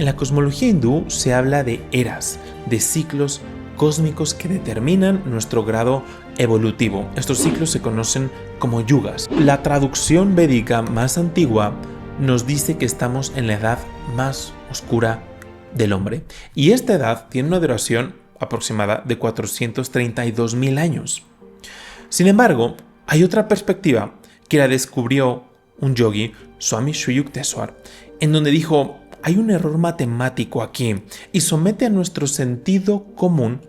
En la cosmología hindú se habla de eras, de ciclos cósmicos que determinan nuestro grado evolutivo. Estos ciclos se conocen como yugas. La traducción védica más antigua nos dice que estamos en la edad más oscura del hombre. Y esta edad tiene una duración aproximada de 432.000 años. Sin embargo, hay otra perspectiva que la descubrió un yogi, Swami Sri Yukteswar, en donde dijo: hay un error matemático aquí y somete a nuestro sentido común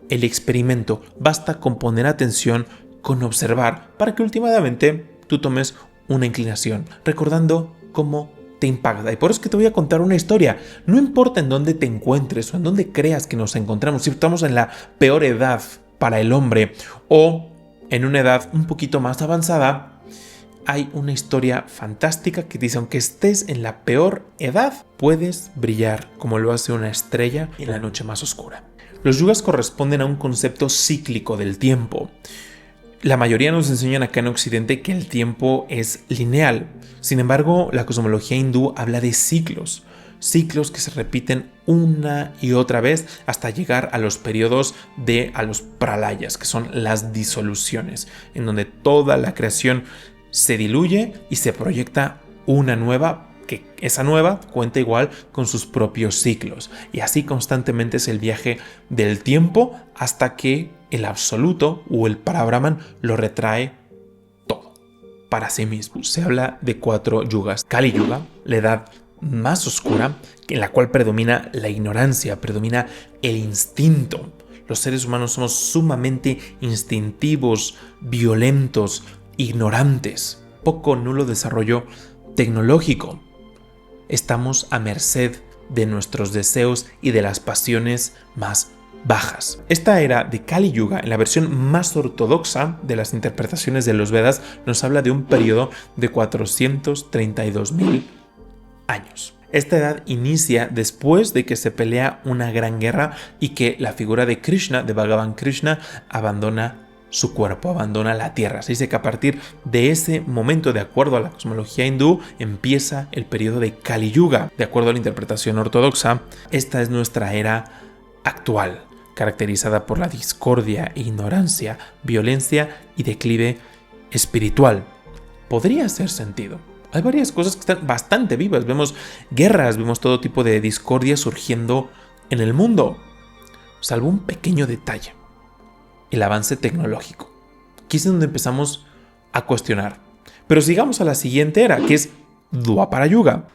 el experimento. Basta con poner atención, con observar, para que últimamente tú tomes una inclinación, recordando cómo te impacta. Y por eso es que te voy a contar una historia. No importa en dónde te encuentres o en dónde creas que nos encontramos, si estamos en la peor edad para el hombre o en una edad un poquito más avanzada, hay una historia fantástica que dice: aunque estés en la peor edad, puedes brillar como lo hace una estrella en la noche más oscura. Los yugas corresponden a un concepto cíclico del tiempo. La mayoría nos enseñan acá en Occidente que el tiempo es lineal. Sin embargo, la cosmología hindú habla de ciclos. Ciclos que se repiten una y otra vez hasta llegar a los periodos a los pralayas, que son las disoluciones, en donde toda la creación se diluye y se proyecta una nueva, que esa nueva cuenta igual con sus propios ciclos. Y así constantemente es el viaje del tiempo hasta que el absoluto o el Parabrahman lo retrae todo para sí mismo. Se habla de 4 yugas. Kali Yuga, la edad más oscura, en la cual predomina la ignorancia, predomina el instinto. Los seres humanos somos sumamente instintivos, violentos, ignorantes, poco nulo desarrollo tecnológico. Estamos a merced de nuestros deseos y de las pasiones más bajas. Esta era de Kali Yuga, en la versión más ortodoxa de las interpretaciones de los Vedas, nos habla de un periodo de 432.000 años. Esta edad inicia después de que se pelea una gran guerra y que la figura de Krishna, de Bhagavan Krishna, abandona su cuerpo, abandona la tierra. Se dice que a partir de ese momento, de acuerdo a la cosmología hindú, empieza el periodo de Kali Yuga. De acuerdo a la interpretación ortodoxa, esta es nuestra era actual, caracterizada por la discordia, ignorancia, violencia y declive espiritual. Podría hacer sentido. Hay varias cosas que están bastante vivas. Vemos guerras, vemos todo tipo de discordia surgiendo en el mundo, salvo un pequeño detalle: el avance tecnológico. Aquí es donde empezamos a cuestionar. Pero sigamos a la siguiente era, que es Dwapara Yuga.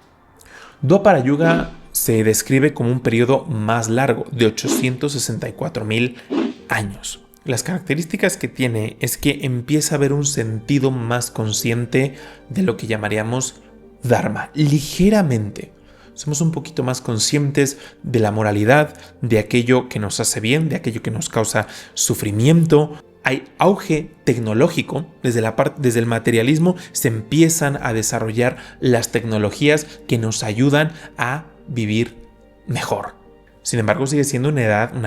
Dwapara Yuga se describe como un periodo más largo, de 864.000 años. Las características que tiene es que empieza a haber un sentido más consciente de lo que llamaríamos Dharma, ligeramente. Somos un poquito más conscientes de la moralidad, de aquello que nos hace bien, de aquello que nos causa sufrimiento. Hay auge tecnológico, desde el materialismo se empiezan a desarrollar las tecnologías que nos ayudan a vivir mejor. Sin embargo, sigue siendo una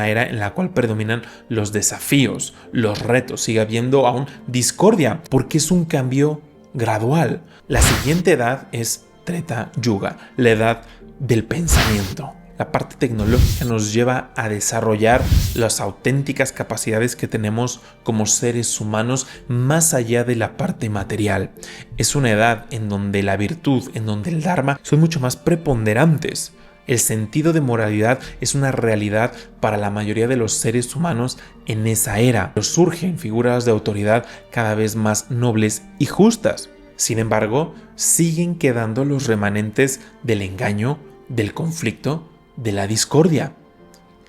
era en la cual predominan los desafíos, los retos, sigue habiendo aún discordia, porque es un cambio gradual. La siguiente edad es Treta Yuga, la edad del pensamiento. La parte tecnológica nos lleva a desarrollar las auténticas capacidades que tenemos como seres humanos más allá de la parte material. Es una edad en donde la virtud, en donde el Dharma son mucho más preponderantes. El sentido de moralidad es una realidad para la mayoría de los seres humanos en esa era. Surgen figuras de autoridad cada vez más nobles y justas. Sin embargo, siguen quedando los remanentes del engaño, del conflicto, de la discordia,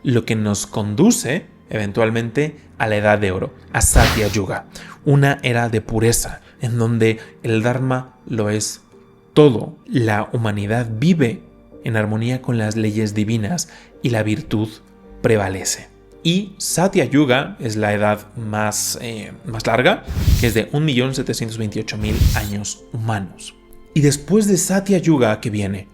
lo que nos conduce eventualmente a la Edad de Oro, a Satya Yuga, una era de pureza, en donde el Dharma lo es todo. La humanidad vive en armonía con las leyes divinas y la virtud prevalece. Y Satya Yuga es la edad más larga, que es de 1.728.000 años humanos. Y después de Satya Yuga, ¿qué viene?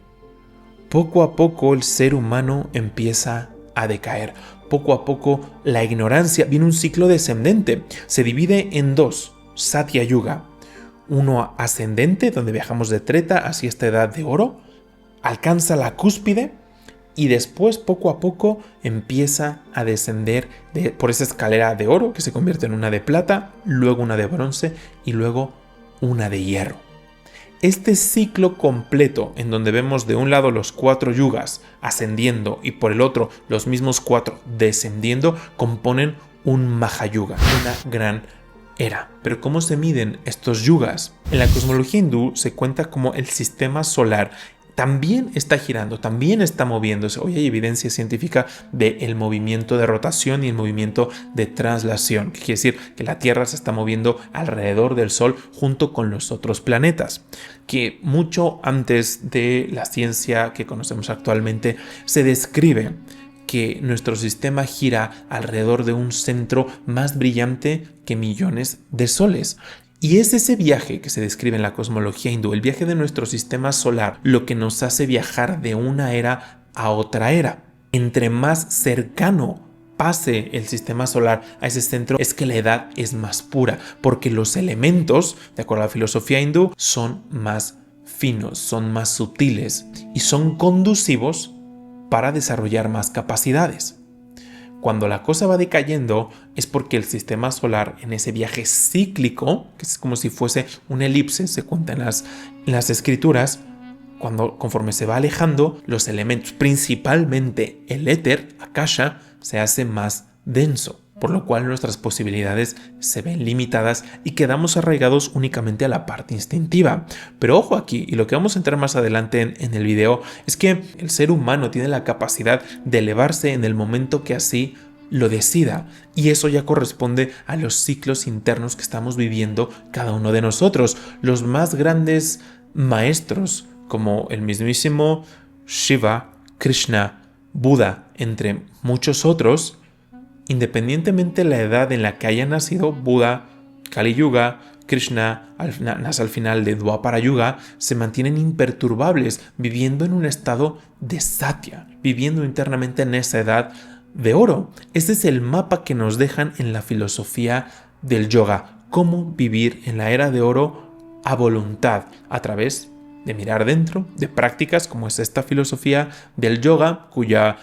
Poco a poco el ser humano empieza a decaer. Poco a poco la ignorancia, viene un ciclo descendente. Se divide en 2, Satya Yuga. Uno ascendente, donde viajamos de Treta hacia esta edad de oro, alcanza la cúspide, y después poco a poco empieza a descender por esa escalera de oro que se convierte en una de plata, luego una de bronce y luego una de hierro. Este ciclo completo en donde vemos de un lado los 4 yugas ascendiendo y por el otro los mismos 4 descendiendo componen un Mahayuga, una gran era. Pero ¿cómo se miden estos yugas? En la cosmología hindú se cuenta como el sistema solar también está girando, también está moviéndose. Hoy hay evidencia científica del movimiento de rotación y el movimiento de traslación, que quiere decir que la Tierra se está moviendo alrededor del Sol junto con los otros planetas, que mucho antes de la ciencia que conocemos actualmente se describe que nuestro sistema gira alrededor de un centro más brillante que millones de soles. Y es ese viaje que se describe en la cosmología hindú, el viaje de nuestro sistema solar, lo que nos hace viajar de una era a otra era. Entre más cercano pase el sistema solar a ese centro, es que la edad es más pura, porque los elementos, de acuerdo a la filosofía hindú, son más finos, son más sutiles y son conducivos para desarrollar más capacidades. Cuando la cosa va decayendo es porque el sistema solar en ese viaje cíclico, que es como si fuese una elipse, se cuenta en las escrituras, conforme se va alejando, los elementos, principalmente el éter, Akasha, se hace más denso, por lo cual nuestras posibilidades se ven limitadas y quedamos arraigados únicamente a la parte instintiva. Pero ojo aquí, y lo que vamos a entrar más adelante en el video, es que el ser humano tiene la capacidad de elevarse en el momento que así lo decida, y eso ya corresponde a los ciclos internos que estamos viviendo cada uno de nosotros. Los más grandes maestros, como el mismísimo Shiva, Krishna, Buda, entre muchos otros, independientemente de la edad en la que haya nacido, Buda, Kali Yuga, Krishna, nace al final de Dwapara Yuga, se mantienen imperturbables, viviendo en un estado de Satya, viviendo internamente en esa edad de oro. Este es el mapa que nos dejan en la filosofía del yoga, cómo vivir en la era de oro a voluntad, a través de mirar dentro, de prácticas como es esta filosofía del yoga, cuya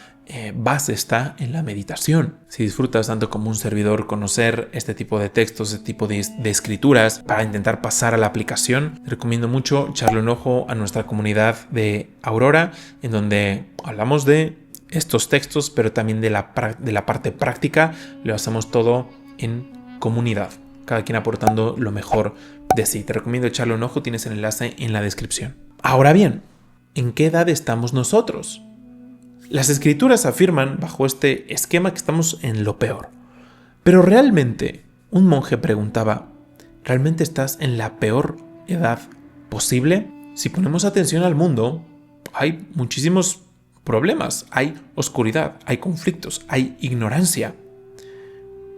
base está en la meditación. Si disfrutas tanto como un servidor conocer este tipo de textos, este tipo de escrituras para intentar pasar a la aplicación, te recomiendo mucho echarle un ojo a nuestra comunidad de Aurora, en donde hablamos de estos textos, pero también de la parte práctica. Lo hacemos todo en comunidad, cada quien aportando lo mejor de sí. Te recomiendo echarle un ojo, tienes el enlace en la descripción. Ahora bien, ¿en qué edad estamos nosotros? Las escrituras afirman bajo este esquema que estamos en lo peor. Pero realmente, un monje preguntaba, ¿realmente estás en la peor edad posible? Si ponemos atención al mundo, hay muchísimos problemas, hay oscuridad, hay conflictos, hay ignorancia.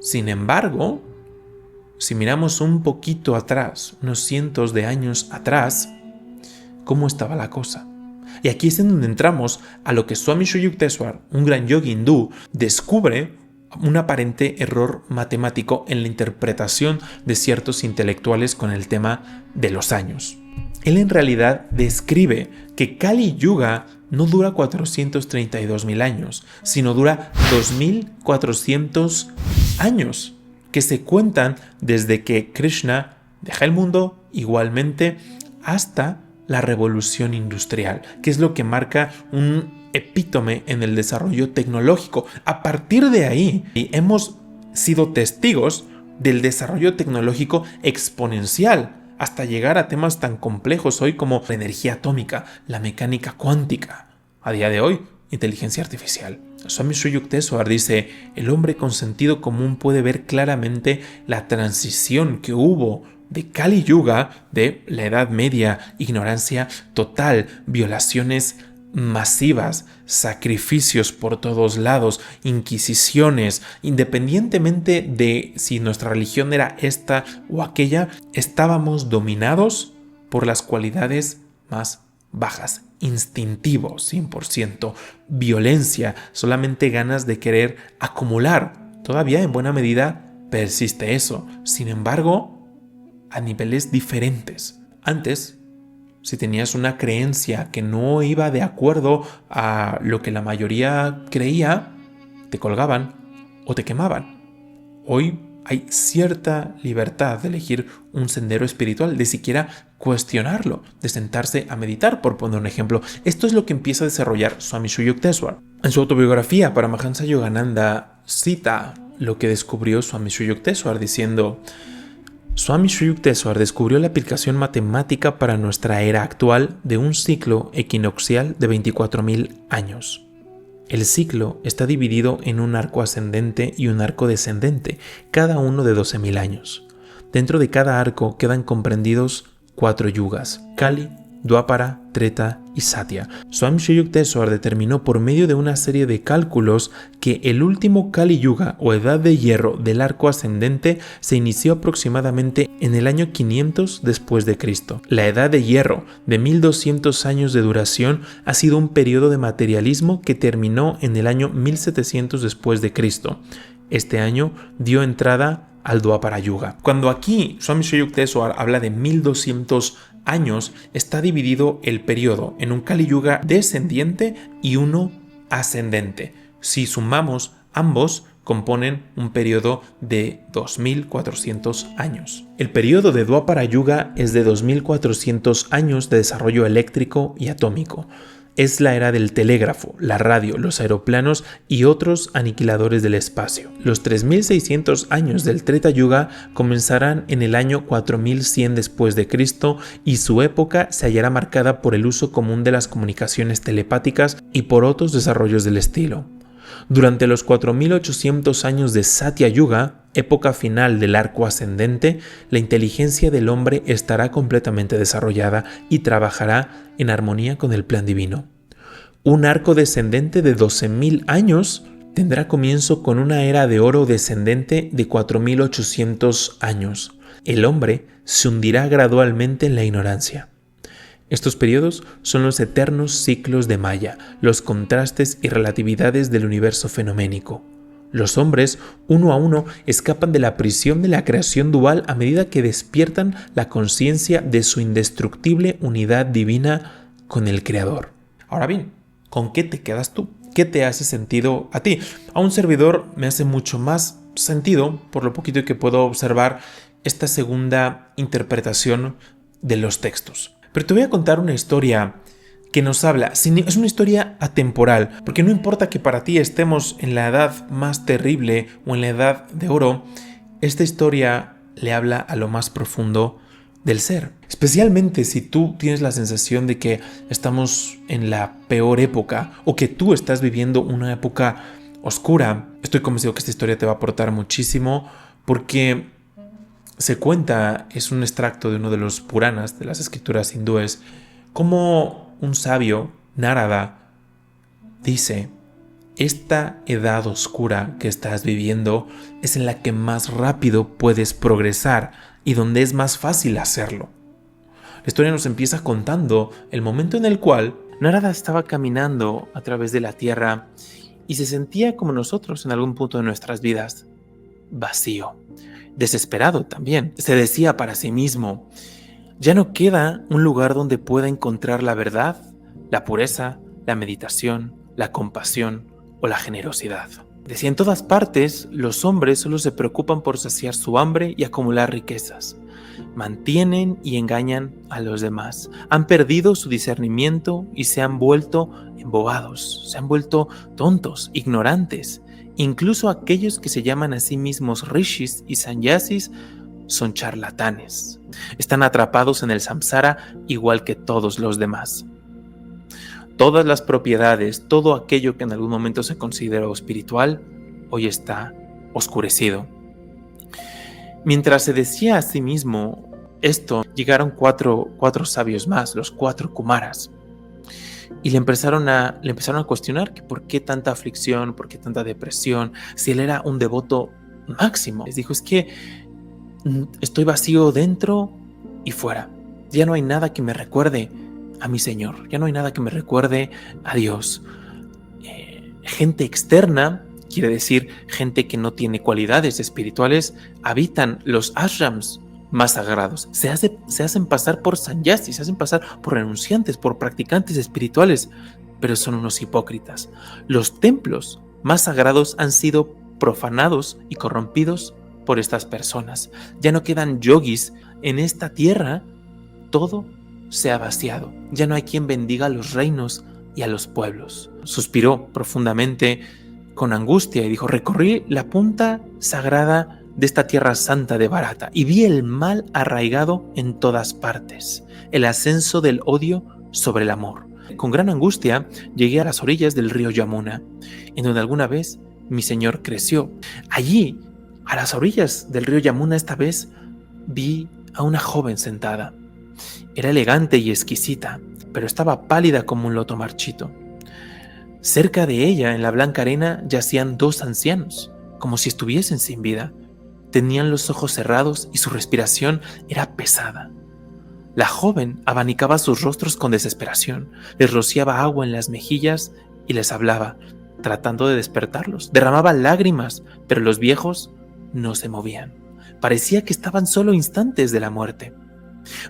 Sin embargo, si miramos un poquito atrás, unos cientos de años atrás, ¿cómo estaba la cosa? Y aquí es en donde entramos a lo que Swami Sri Yukteswar, un gran yogi hindú, descubre un aparente error matemático en la interpretación de ciertos intelectuales con el tema de los años. Él en realidad describe que Kali Yuga no dura 432.000 años, sino dura 2.400 años, que se cuentan desde que Krishna deja el mundo igualmente hasta la revolución industrial, que es lo que marca un epítome en el desarrollo tecnológico. A partir de ahí, hemos sido testigos del desarrollo tecnológico exponencial, hasta llegar a temas tan complejos hoy como la energía atómica, la mecánica cuántica, a día de hoy, inteligencia artificial. Swami Sri Yukteswar dice, el hombre con sentido común puede ver claramente la transición que hubo de Kali Yuga, de la Edad Media, ignorancia total, violaciones masivas, sacrificios por todos lados, inquisiciones, independientemente de si nuestra religión era esta o aquella, estábamos dominados por las cualidades más bajas, instintivos, 100%, violencia, solamente ganas de querer acumular. Todavía en buena medida persiste eso, sin embargo, a niveles diferentes. Antes, Si tenías una creencia que no iba de acuerdo a lo que la mayoría creía, te colgaban o te quemaban. Hoy hay cierta libertad de elegir un sendero espiritual, de siquiera cuestionarlo, de sentarse a meditar, por poner un ejemplo. Esto es lo que empieza a desarrollar Swami Sri Yukteswar. En su autobiografía, Paramahansa Yogananda cita lo que descubrió Swami Sri Yukteswar diciendo: Swami Sri Yukteswar descubrió la aplicación matemática para nuestra era actual de un ciclo equinoccial de 24.000 años. El ciclo está dividido en un arco ascendente y un arco descendente, cada uno de 12.000 años. Dentro de cada arco quedan comprendidos 4 yugas: Kali, Dwapara, Treta y Satya. Swami Sri Yukteswar determinó por medio de una serie de cálculos que el último Kali Yuga o edad de hierro del arco ascendente se inició aproximadamente en el año 500 después de Cristo. La edad de hierro de 1200 años de duración ha sido un periodo de materialismo que terminó en el año 1700 después de Cristo. Este año dio entrada al Dwapara Yuga. Cuando aquí Swami Sri Yukteswar habla de 1200 años, está dividido el periodo en un Kali Yuga descendiente y uno ascendente. Si sumamos ambos, componen un periodo de 2400 años. El periodo de Dwapara Yuga es de 2400 años de desarrollo eléctrico y atómico. Es la era del telégrafo, la radio, los aeroplanos y otros aniquiladores del espacio. Los 3600 años del Treta Yuga comenzarán en el año 4100 después de Cristo y su época se hallará marcada por el uso común de las comunicaciones telepáticas y por otros desarrollos del estilo. Durante los 4800 años de Satya Yuga, época final del arco ascendente, la inteligencia del hombre estará completamente desarrollada y trabajará en armonía con el plan divino. Un arco descendente de 12.000 años tendrá comienzo con una era de oro descendente de 4800 años. El hombre se hundirá gradualmente en la ignorancia. Estos periodos son los eternos ciclos de Maya, los contrastes y relatividades del universo fenoménico. Los hombres, uno a uno, escapan de la prisión de la creación dual a medida que despiertan la conciencia de su indestructible unidad divina con el Creador. Ahora bien, ¿con qué te quedas tú? ¿Qué te hace sentido a ti? A un servidor me hace mucho más sentido, por lo poquito que puedo observar, esta segunda interpretación de los textos. Pero te voy a contar una historia que nos habla, es una historia atemporal, porque no importa que para ti estemos en la edad más terrible o en la edad de oro, esta historia le habla a lo más profundo del ser. Especialmente si tú tienes la sensación de que estamos en la peor época o que tú estás viviendo una época oscura, estoy convencido que esta historia te va a aportar muchísimo porque se cuenta, es un extracto de uno de los Puranas, de las escrituras hindúes, como un sabio, Narada, dice: esta edad oscura que estás viviendo es en la que más rápido puedes progresar y donde es más fácil hacerlo. La historia nos empieza contando el momento en el cual Narada estaba caminando a través de la tierra y se sentía como nosotros en algún punto de nuestras vidas, vacío. Desesperado también. Se decía para sí mismo: ya no queda un lugar donde pueda encontrar la verdad, la pureza, la meditación, la compasión o la generosidad. Decía: en todas partes los hombres solo se preocupan por saciar su hambre y acumular riquezas. Mantienen y engañan a los demás. Han perdido su discernimiento y se han vuelto embobados, se han vuelto tontos, ignorantes. Incluso aquellos que se llaman a sí mismos rishis y sannyasis son charlatanes. Están atrapados en el samsara igual que todos los demás. Todas las propiedades, todo aquello que en algún momento se consideró espiritual, hoy está oscurecido. Mientras se decía a sí mismo esto, llegaron cuatro sabios más, los 4 Kumaras. Y le empezaron a cuestionar que por qué tanta aflicción, por qué tanta depresión, si él era un devoto máximo. Les dijo: es que estoy vacío dentro y fuera. Ya no hay nada que me recuerde a mi Señor, ya no hay nada que me recuerde a Dios. Gente externa, quiere decir gente que no tiene cualidades espirituales, habitan los ashrams, más sagrados. Se hacen pasar por sannyasi, se hacen pasar por renunciantes, por practicantes espirituales, pero son unos hipócritas. Los templos más sagrados han sido profanados y corrompidos por estas personas. Ya no quedan yogis en esta tierra, todo se ha vaciado. Ya no hay quien bendiga a los reinos y a los pueblos. Suspiró profundamente con angustia y dijo: recorrí la punta sagrada de esta tierra santa de Bharata y vi el mal arraigado en todas partes, el ascenso del odio sobre el amor. Con gran angustia llegué a las orillas del río Yamuna, en donde alguna vez mi Señor creció. Allí, a las orillas del río Yamuna, esta vez vi a una joven sentada. Era elegante y exquisita, pero estaba pálida como un loto marchito. Cerca de ella, en la blanca arena, yacían dos ancianos, como si estuviesen sin vida. Tenían los ojos cerrados y su respiración era pesada. La joven abanicaba sus rostros con desesperación, les rociaba agua en las mejillas y les hablaba, tratando de despertarlos. Derramaba lágrimas, pero los viejos no se movían. Parecía que estaban solo instantes de la muerte.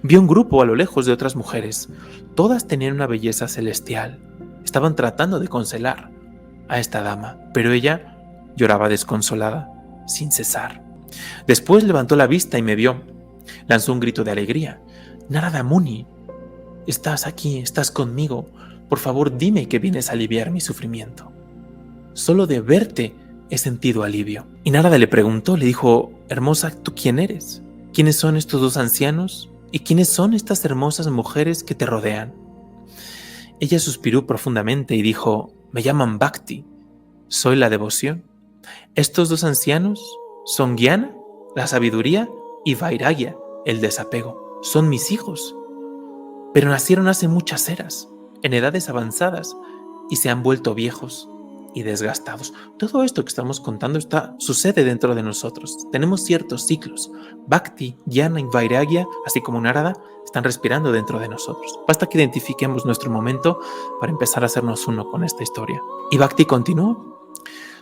Vi un grupo a lo lejos de otras mujeres. Todas tenían una belleza celestial. Estaban tratando de consolar a esta dama, pero ella lloraba desconsolada, sin cesar. Después levantó la vista y me vio. Lanzó un grito de alegría. Narada Muni, estás aquí, estás conmigo. Por favor, dime que vienes a aliviar mi sufrimiento. Solo de verte he sentido alivio. Y Narada le preguntó, le dijo: hermosa, ¿tú quién eres? ¿Quiénes son estos dos ancianos? ¿Y quiénes son estas hermosas mujeres que te rodean? Ella suspiró profundamente y dijo: me llaman Bhakti, soy la devoción. Estos dos ancianos son Jnana, la sabiduría, y Vairagya, el desapego. Son mis hijos, pero nacieron hace muchas eras, en edades avanzadas, y se han vuelto viejos y desgastados. Todo esto que estamos contando sucede dentro de nosotros. Tenemos ciertos ciclos. Bhakti, Jnana y Vairagya, así como Narada, están respirando dentro de nosotros. Basta que identifiquemos nuestro momento para empezar a hacernos uno con esta historia. Y Bhakti continuó.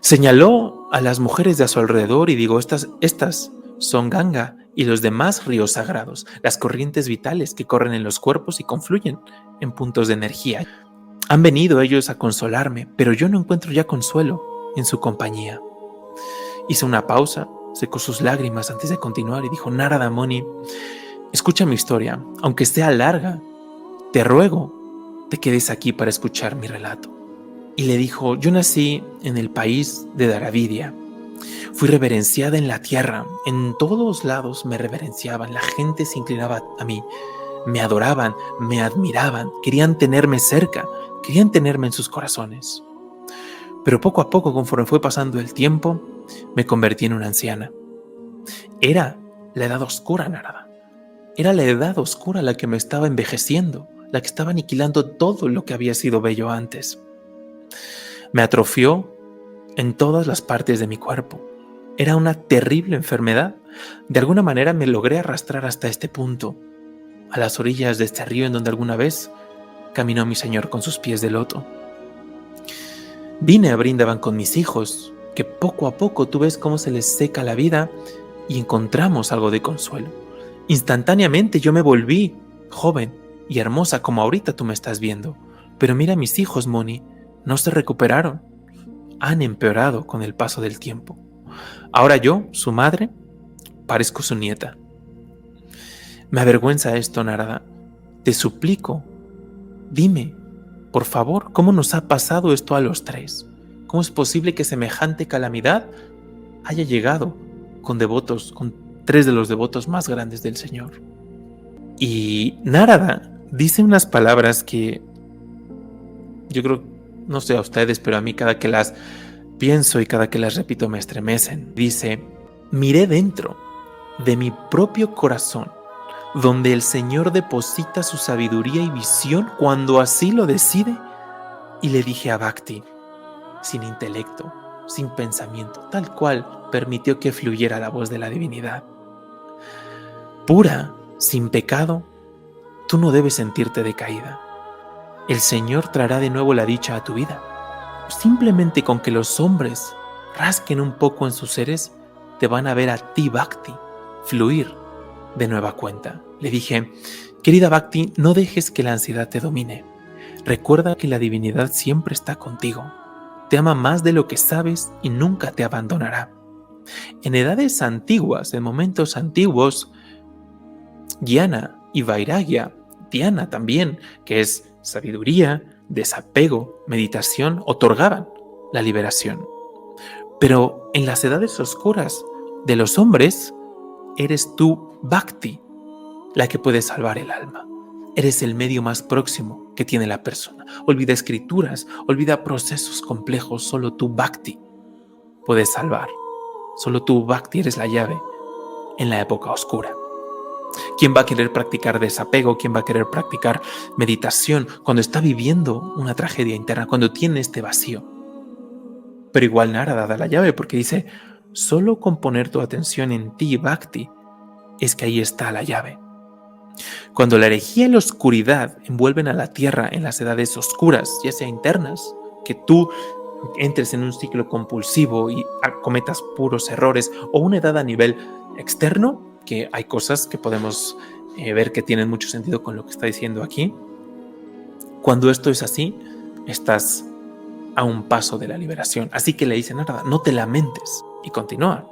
Señaló a las mujeres de a su alrededor y dijo: estas son Ganga y los demás ríos sagrados, las corrientes vitales que corren en los cuerpos y confluyen en puntos de energía. Han venido ellos a consolarme, pero yo no encuentro ya consuelo en su compañía. Hizo una pausa, secó sus lágrimas antes de continuar y dijo: Narada Muni, escucha mi historia, aunque sea larga, te ruego te quedes aquí para escuchar mi relato. Y le dijo: yo nací en el país de Dravidia. Fui reverenciada en la tierra, en todos lados me reverenciaban, la gente se inclinaba a mí, me adoraban, me admiraban, querían tenerme cerca, querían tenerme en sus corazones. Pero poco a poco, conforme fue pasando el tiempo, me convertí en una anciana. Era la edad oscura, Narada. Era la edad oscura la que me estaba envejeciendo, la que estaba aniquilando todo lo que había sido bello antes. Me atrofió en todas las partes de mi cuerpo. Era una terrible enfermedad. De alguna manera me logré arrastrar hasta este punto, a las orillas de este río en donde alguna vez caminó mi Señor con sus pies de loto. Vine a Brindavan con mis hijos, que poco a poco tú ves cómo se les seca la vida y encontramos algo de consuelo. Instantáneamente yo me volví joven y hermosa como ahorita tú me estás viendo. Pero mira, mis hijos, Moni, no se recuperaron. Han empeorado con el paso del tiempo. Ahora yo, su madre, parezco su nieta. Me avergüenza esto, Narada. Te suplico, dime, por favor, ¿cómo nos ha pasado esto a los tres? ¿Cómo es posible que semejante calamidad haya llegado con tres de los devotos más grandes del Señor? Y Narada dice unas palabras que yo creo, no sé a ustedes, pero a mí cada que las pienso y cada que las repito me estremecen. Dice: miré dentro de mi propio corazón, donde el Señor deposita su sabiduría y visión cuando así lo decide, y le dije a Bhakti, sin intelecto, sin pensamiento, tal cual permitió que fluyera la voz de la divinidad: pura, sin pecado, tú no debes sentirte decaída. El Señor traerá de nuevo la dicha a tu vida. Simplemente con que los hombres rasquen un poco en sus seres, te van a ver a ti, Bhakti, fluir de nueva cuenta. Le dije: querida Bhakti, no dejes que la ansiedad te domine. Recuerda que la divinidad siempre está contigo. Te ama más de lo que sabes y nunca te abandonará. En edades antiguas, en momentos antiguos, Jnana y Vairagya, Dhyana también, que es sabiduría, desapego, meditación, otorgaban la liberación. Pero en las edades oscuras de los hombres, eres tú, Bhakti, la que puede salvar el alma. Eres el medio más próximo que tiene la persona. Olvida escrituras, olvida procesos complejos, solo tú, Bhakti, puedes salvar. Solo tú, Bhakti, eres la llave en la época oscura. ¿Quién va a querer practicar desapego? ¿Quién va a querer practicar meditación cuando está viviendo una tragedia interna, cuando tiene este vacío? Pero igual Narada da la llave porque dice: solo con poner tu atención en ti, Bhakti, es que ahí está la llave. Cuando la herejía y la oscuridad envuelven a la tierra en las edades oscuras, ya sea internas, que tú entres en un ciclo compulsivo y cometas puros errores, o una edad a nivel externo, que hay cosas que podemos ver que tienen mucho sentido con lo que está diciendo aquí. Cuando esto es así, estás a un paso de la liberación. Así que le dice Narada: no te lamentes. Y continúa: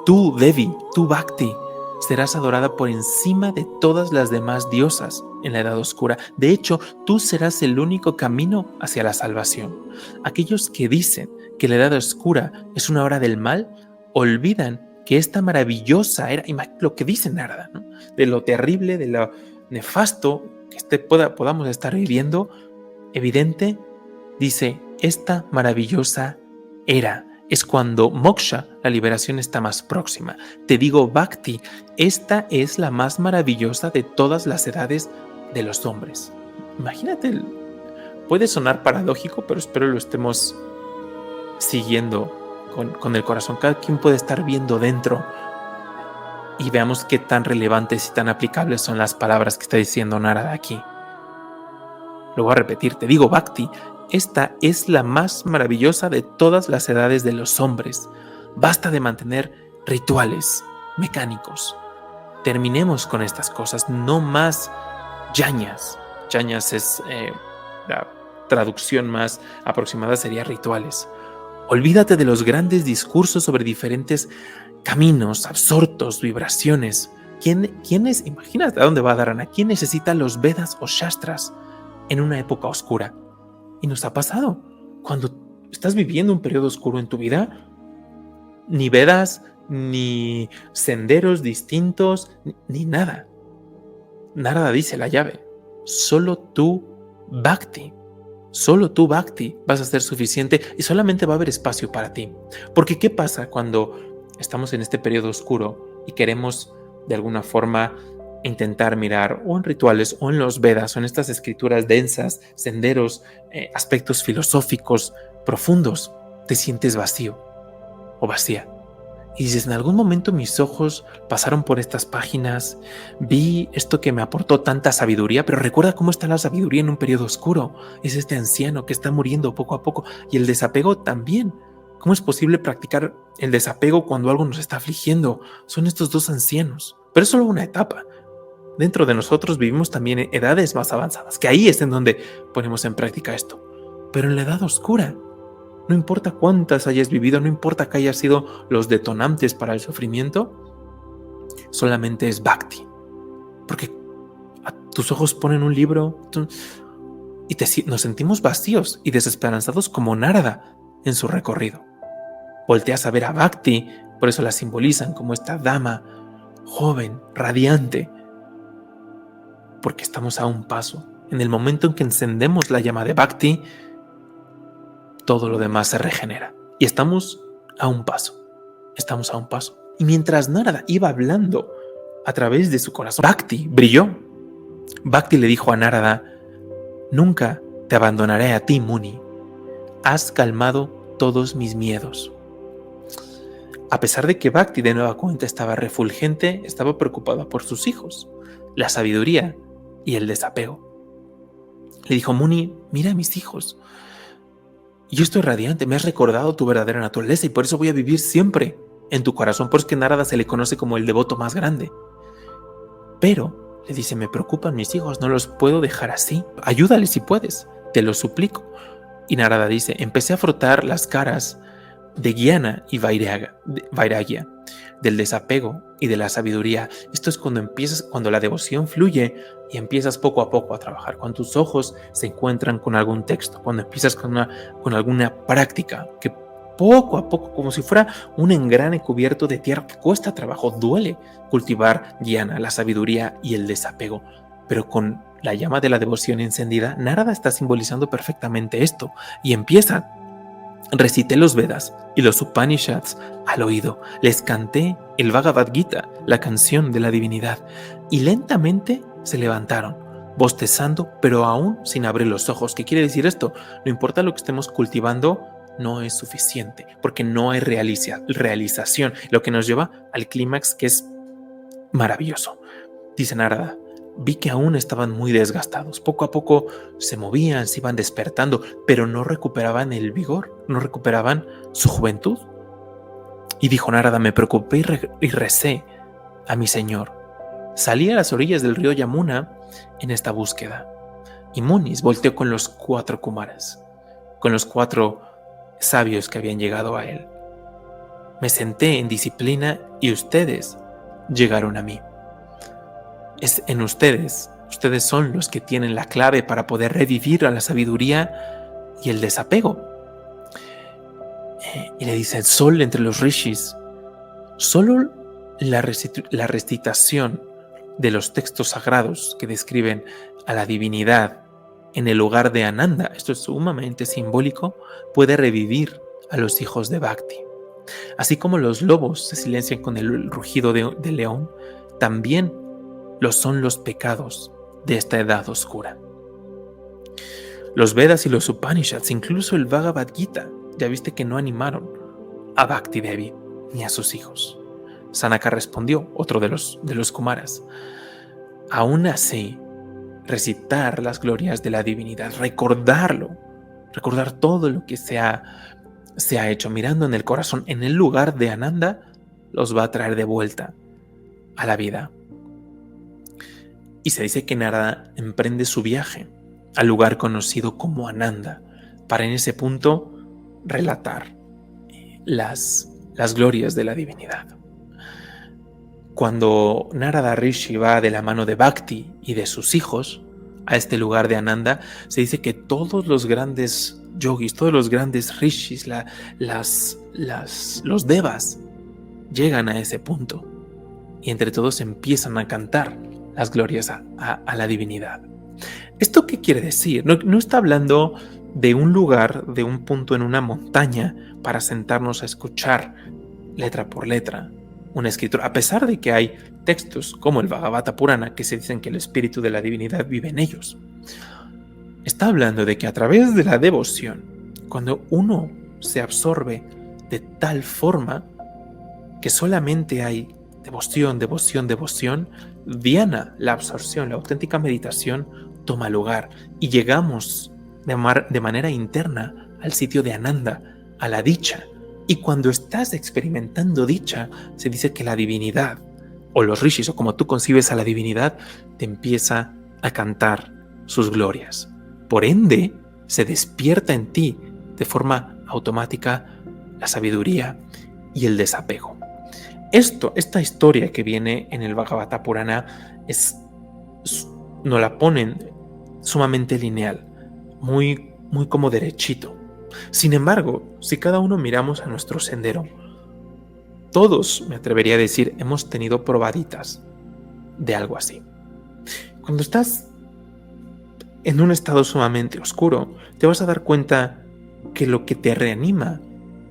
tú, Devi, tú, Bhakti, serás adorada por encima de todas las demás diosas en la edad oscura. De hecho, tú serás el único camino hacia la salvación. Aquellos que dicen que la edad oscura es una hora del mal, olvidan que esta maravillosa era, lo que dice Narada, ¿no?, de lo terrible, de lo nefasto que podamos estar viviendo, evidente, dice: esta maravillosa era. Es cuando moksha, la liberación, está más próxima. Te digo, Bhakti, esta es la más maravillosa de todas las edades de los hombres. Imagínate, puede sonar paradójico, pero espero lo estemos siguiendo con el corazón. Cada quien puede estar viendo dentro y veamos qué tan relevantes y tan aplicables son las palabras que está diciendo Narada aquí. Lo voy a repetir, te digo, Bhakti, esta es la más maravillosa de todas las edades de los hombres. Basta de mantener rituales mecánicos. Terminemos con estas cosas, no más yañas. Yañas es la traducción más aproximada, sería rituales. Olvídate de los grandes discursos sobre diferentes caminos, absortos, vibraciones. ¿Quién es? Imagínate a dónde va Dharana. ¿Quién necesita los Vedas o Shastras en una época oscura? Y nos ha pasado. Cuando estás viviendo un periodo oscuro en tu vida, ni Vedas, ni senderos distintos, ni nada. Narada dice la llave: solo tú, Bhakti. Solo tú, Bhakti, vas a ser suficiente y solamente va a haber espacio para ti. Porque ¿qué pasa cuando estamos en este periodo oscuro y queremos de alguna forma intentar mirar o en rituales o en los Vedas o en estas escrituras densas, senderos, aspectos filosóficos profundos? Te sientes vacío o vacía. Y dices: en algún momento mis ojos pasaron por estas páginas, vi esto que me aportó tanta sabiduría, pero recuerda cómo está la sabiduría en un periodo oscuro. Es este anciano que está muriendo poco a poco. Y el desapego también. ¿Cómo es posible practicar el desapego cuando algo nos está afligiendo? Son estos dos ancianos. Pero es solo una etapa. Dentro de nosotros vivimos también edades más avanzadas, que ahí es en donde ponemos en práctica esto. Pero en la edad oscura, no importa cuántas hayas vivido, no importa que hayas sido los detonantes para el sufrimiento, solamente es Bhakti. Porque a tus ojos ponen un libro y nos sentimos vacíos y desesperanzados como Narada en su recorrido. Volteas a ver a Bhakti, por eso la simbolizan como esta dama joven, radiante, porque estamos a un paso. En el momento en que encendemos la llama de Bhakti, todo lo demás se regenera. Y estamos a un paso. Estamos a un paso. Y mientras Narada iba hablando a través de su corazón, Bhakti brilló. Bhakti le dijo a Narada: nunca te abandonaré a ti, Muni. Has calmado todos mis miedos. A pesar de que Bhakti de nueva cuenta estaba refulgente, estaba preocupada por sus hijos, la sabiduría y el desapego. Le dijo: Muni, mira a mis hijos. Yo estoy radiante, me has recordado tu verdadera naturaleza y por eso voy a vivir siempre en tu corazón. Por eso es que Narada se le conoce como el devoto más grande. Pero, le dice, me preocupan mis hijos, no los puedo dejar así. Ayúdales si puedes, te lo suplico. Y Narada dice, empecé a frotar las caras de Gyana y Vairagya, del desapego y de la sabiduría. Esto es cuando la devoción fluye y empiezas poco a poco a trabajar. Cuando tus ojos se encuentran con algún texto, cuando empiezas con alguna práctica que poco a poco, como si fuera un engrane cubierto de tierra que cuesta trabajo, duele cultivar Gyana, la sabiduría y el desapego. Pero con la llama de la devoción encendida, Narada está simbolizando perfectamente esto y empieza. Recité los Vedas y los Upanishads al oído. Les canté el Bhagavad Gita, la canción de la divinidad, y lentamente se levantaron, bostezando, pero aún sin abrir los ojos. ¿Qué quiere decir esto? No importa lo que estemos cultivando, no es suficiente, porque no hay realización, lo que nos lleva al clímax, que es maravilloso. Dice Narada, vi que aún estaban muy desgastados. Poco a poco se movían, se iban despertando, pero no recuperaban el vigor, no recuperaban su juventud. Y dijo Narada, me preocupé y recé a mi señor. Salí a las orillas del río Yamuna en esta búsqueda. Y Munis volteó con los 4 Kumaras, con los 4 sabios que habían llegado a él. Me senté en disciplina y ustedes llegaron a mí. Es en ustedes son los que tienen la clave para poder revivir a la sabiduría y el desapego. Y le dice, el sol entre los rishis, solo la recitación de los textos sagrados que describen a la divinidad en el lugar de Ananda, esto es sumamente simbólico, puede revivir a los hijos de Bhakti. Así como los lobos se silencian con el rugido del león, también lo son los pecados de esta edad oscura. Los Vedas y los Upanishads, incluso el Bhagavad Gita, ya viste que no animaron a Bhakti Devi ni a sus hijos. Sanaka respondió, otro de los Kumaras, aún así, recitar las glorias de la divinidad, recordar todo lo que se ha hecho, mirando en el corazón, en el lugar de Ananda, los va a traer de vuelta a la vida. Y se dice que Narada emprende su viaje al lugar conocido como Ananda, para en ese punto relatar las glorias de la divinidad. Cuando Narada Rishi va de la mano de Bhakti y de sus hijos a este lugar de Ananda, se dice que todos los grandes yogis, todos los grandes rishis, los devas, llegan a ese punto y entre todos empiezan a cantar las glorias a la divinidad. ¿Esto qué quiere decir? No está hablando de un lugar, de un punto en una montaña para sentarnos a escuchar letra por letra una escritura, a pesar de que hay textos como el Bhagavata Purana que se dicen que el espíritu de la divinidad vive en ellos. Está hablando de que a través de la devoción, cuando uno se absorbe de tal forma que solamente hay devoción, dhyana, la absorción, la auténtica meditación toma lugar y llegamos de manera interna al sitio de Ananda, a la dicha. Y cuando estás experimentando dicha, se dice que la divinidad, o los rishis, o como tú concibes a la divinidad, te empieza a cantar sus glorias. Por ende, se despierta en ti de forma automática la sabiduría y el desapego. Esta historia que viene en el Bhagavata Purana nos la ponen sumamente lineal, muy como derechito. Sin embargo, si cada uno miramos a nuestro sendero, todos, me atrevería a decir, hemos tenido probaditas de algo así. Cuando estás en un estado sumamente oscuro, te vas a dar cuenta que lo que te reanima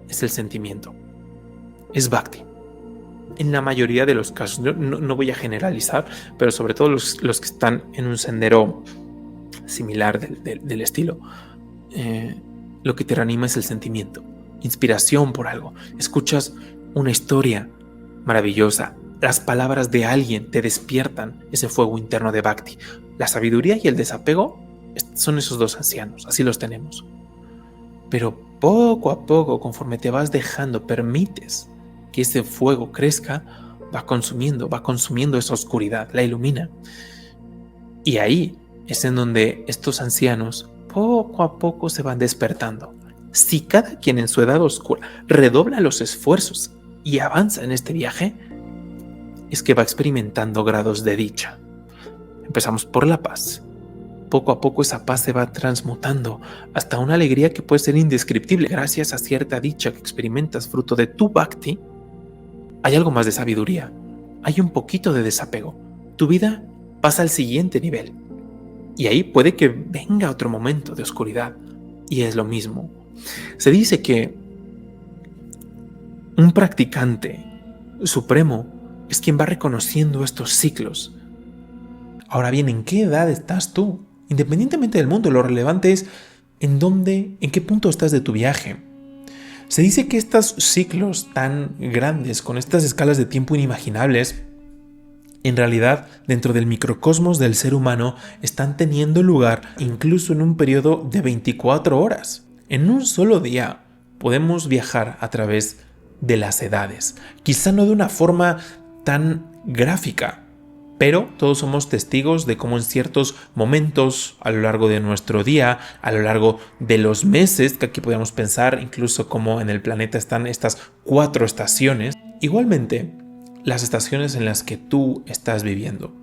es el sentimiento, es Bhakti. En la mayoría de los casos, no voy a generalizar, pero sobre todo los que están en un sendero similar del estilo, lo que te reanima es el sentimiento, inspiración por algo. Escuchas una historia maravillosa, las palabras de alguien te despiertan ese fuego interno de Bhakti. La sabiduría y el desapego son esos dos ancianos, así los tenemos. Pero poco a poco, conforme te vas dejando, permites que ese fuego crezca, va consumiendo esa oscuridad, la ilumina. Y ahí es en donde estos ancianos poco a poco se van despertando. Si cada quien en su edad oscura redobla los esfuerzos y avanza en este viaje, es que va experimentando grados de dicha. Empezamos por la paz. Poco a poco esa paz se va transmutando hasta una alegría que puede ser indescriptible. Gracias a cierta dicha que experimentas fruto de tu bhakti, hay algo más de sabiduría, hay un poquito de desapego. Tu vida pasa al siguiente nivel. Y ahí puede que venga otro momento de oscuridad. Y es lo mismo. Se dice que un practicante supremo es quien va reconociendo estos ciclos. Ahora bien, ¿en qué edad estás tú? Independientemente del mundo, lo relevante es en qué punto estás de tu viaje. Se dice que estos ciclos tan grandes, con estas escalas de tiempo inimaginables, en realidad, dentro del microcosmos del ser humano, están teniendo lugar incluso en un periodo de 24 horas. En un solo día podemos viajar a través de las edades. Quizá no de una forma tan gráfica, pero todos somos testigos de cómo en ciertos momentos a lo largo de nuestro día, a lo largo de los meses, que aquí podríamos pensar incluso cómo en el planeta están estas 4 estaciones, igualmente las estaciones en las que tú estás viviendo.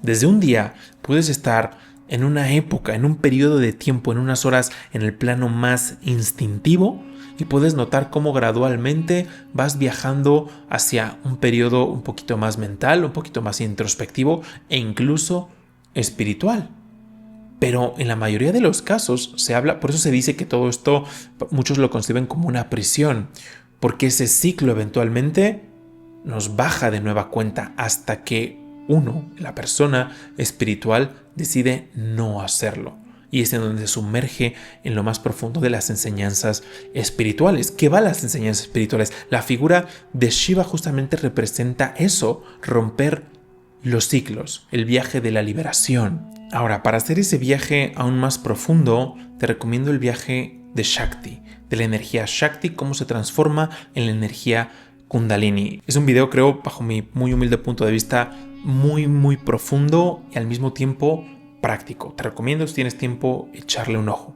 Desde un día puedes estar en una época, en un periodo de tiempo, en unas horas en el plano más instintivo y puedes notar cómo gradualmente vas viajando hacia un periodo un poquito más mental, un poquito más introspectivo e incluso espiritual. Pero en la mayoría de los casos se habla, por eso se dice que todo esto muchos lo conciben como una prisión, porque ese ciclo eventualmente nos baja de nueva cuenta hasta que la persona espiritual, decide no hacerlo. Y es en donde se sumerge en lo más profundo de las enseñanzas espirituales. ¿Qué va las enseñanzas espirituales? La figura de Shiva justamente representa eso, romper los ciclos, el viaje de la liberación. Ahora, para hacer ese viaje aún más profundo, te recomiendo el viaje de Shakti, de la energía Shakti, cómo se transforma en la energía Kundalini. Es un video, creo, bajo mi muy humilde punto de vista, muy profundo y al mismo tiempo práctico. Te recomiendo, si tienes tiempo, echarle un ojo.